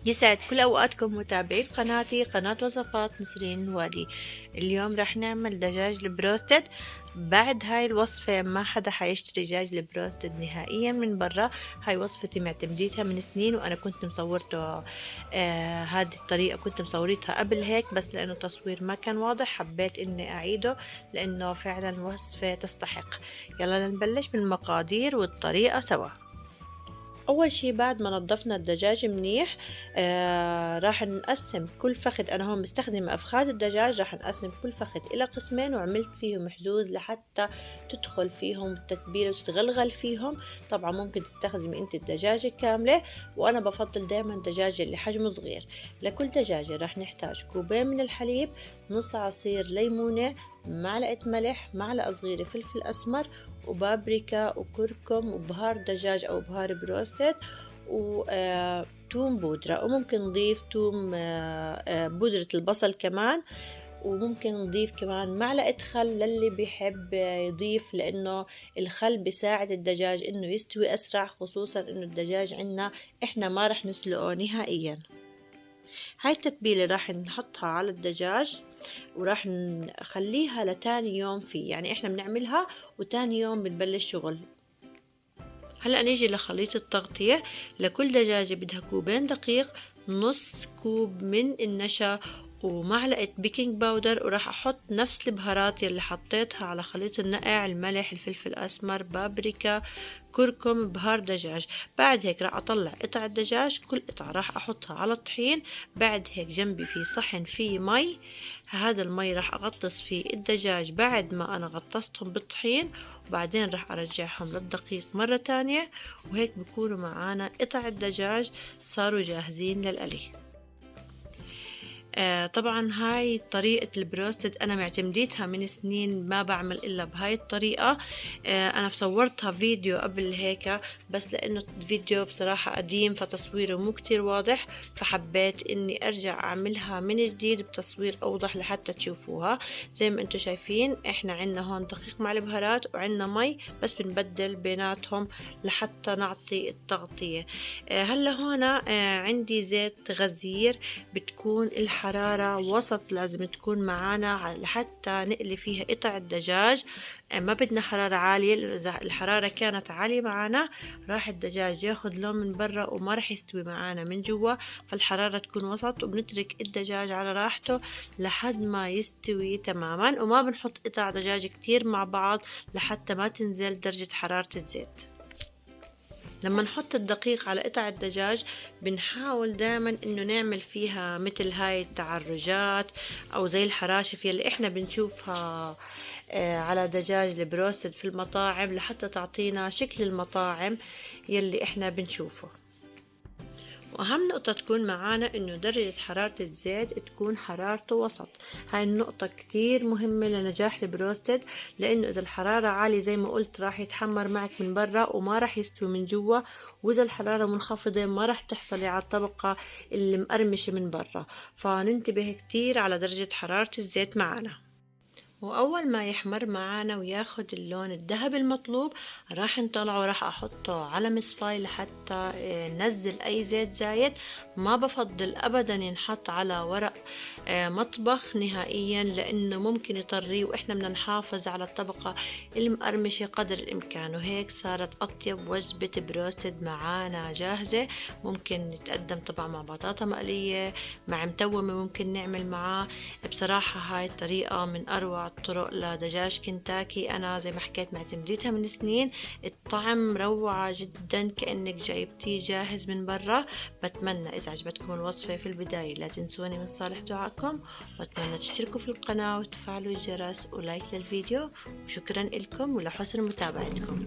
يسعد كل أوقاتكم متابعين قناتي قناة وصفات نسرين الوادي. اليوم راح نعمل دجاج البروستد. بعد هاي الوصفة ما حدا حيشتري دجاج البروستد نهائيا من برا. هاي وصفتي معتمديتها من سنين، وأنا كنت مصورته هذه الطريقة كنت مصوريتها قبل هيك، بس لأنه التصوير ما كان واضح حبيت إني أعيده لأنه فعلا وصفة تستحق. يلا نبلش بالمقادير والطريقة سوا. أول شي بعد ما نظفنا الدجاج منيح راح نقسم كل فخذ. أنا هون مستخدمة أفخاذ الدجاج، راح نقسم كل فخذ إلى قسمين، وعملت فيهم حزوز لحتى تدخل فيهم التتبيلة وتتغلغل فيهم. طبعا ممكن تستخدمي أنت الدجاجة كاملة، وأنا بفضل دايما الدجاجة اللي حجمه صغير. لكل دجاجة راح نحتاج كوبين من الحليب، نص عصير ليمونة، معلقة ملح، معلقة صغيرة فلفل أسمر، وبابريكا وكركم وبهار دجاج أو بهار بروستد، وتوم بودرة، وممكن نضيف توم بودرة البصل كمان، وممكن نضيف كمان معلقة خل للي بيحب يضيف، لأنه الخل بيساعد الدجاج إنه يستوي أسرع، خصوصا إنه الدجاج عنا إحنا ما رح نسلقه نهائيا. هاي التتبيلة راح نحطها على الدجاج، وراح نخليها لتاني يوم فيه، يعني احنا بنعملها وتاني يوم بنبلش شغل. هلأ نيجي لخليط التغطية. لكل دجاجة بدها كوبين دقيق، نص كوب من النشا، ومعلقة بيكنج باودر، وراح أحط نفس البهارات يلي حطيتها على خليط النقع: الملح، الفلفل الأسمر، بابريكا، كركم، بهار دجاج. بعد هيك راح أطلع قطع الدجاج، كل قطعة راح أحطها على الطحين. بعد هيك جنبي في صحن فيه مي، هذا المي راح أغطس فيه الدجاج بعد ما أنا غطستهم بالطحين، وبعدين راح أرجعهم للدقيق مرة تانية، وهيك بكونوا معانا قطع الدجاج صاروا جاهزين للقلي. طبعا هاي طريقة البروستد أنا معتمديتها من سنين، ما بعمل إلا بهاي الطريقة. أنا صورتها فيديو قبل هيك، بس لأنه الفيديو بصراحة قديم فتصويره مو كتير واضح، فحبيت إني أرجع أعملها من جديد بتصوير أوضح لحتى تشوفوها. زي ما أنتم شايفين إحنا عنا هون دقيق مع البهارات وعنا مي، بس بنبدل بيناتهم لحتى نعطي التغطية. هلا هون عندي زيت غزير، بتكون الحرارة وسط، لازم تكون معانا لحتى نقلي فيها قطع الدجاج. ما بدنا حرارة عالية، لأنه إذا الحرارة كانت عالية معانا راح الدجاج ياخد لون من برا وما راح يستوي معانا من جوا. فالحرارة تكون وسط، وبنترك الدجاج على راحته لحد ما يستوي تماما، وما بنحط قطع دجاج كتير مع بعض لحتى ما تنزل درجة حرارة الزيت. لما نحط الدقيق على قطع الدجاج بنحاول دائما انه نعمل فيها مثل هاي التعرجات او زي الحراشف يلي احنا بنشوفها على دجاج البروستد في المطاعم، لحتى تعطينا شكل المطاعم يلي احنا بنشوفه. وأهم نقطة تكون معانا إنه درجة حرارة الزيت تكون حرارته وسط. هاي النقطة كتير مهمة لنجاح البروستد، لأنه إذا الحرارة عالية زي ما قلت راح يتحمر معك من برا وما راح يستوي من جوا، وإذا الحرارة منخفضة ما راح تحصلي على الطبقة اللي مقرمشة من برا. فننتبه كتير على درجة حرارة الزيت معانا. وأول ما يحمر معانا وياخد اللون الذهبي المطلوب راح نطلعه وراح أحطه على مصفاي لحتى ننزل أي زيت زايد. ما بفضل أبدا ينحط على ورق مطبخ نهائيا، لأنه ممكن يطريه، وإحنا بدنا نحافظ على الطبقة المقرمشة قدر الإمكان. وهيك صارت أطيب وجبة بروستد معانا جاهزة. ممكن نتقدم طبعا مع بطاطا مقلية، مع متومة ممكن نعمل معاه. بصراحة هاي الطريقة من أروع الطرق لدجاج كنتاكي، أنا زي ما حكيت معتمديتها من سنين. الطعم روعة جدا، كأنك جايبتيه جاهز من برا. بتمنى إذا عجبتكم الوصفة في البداية لا تنسوني من صالح دعائكم، وأتمنى تشتركوا في القناة وتفعلوا الجرس ولايك للفيديو. وشكرا لكم ولحسن متابعتكم.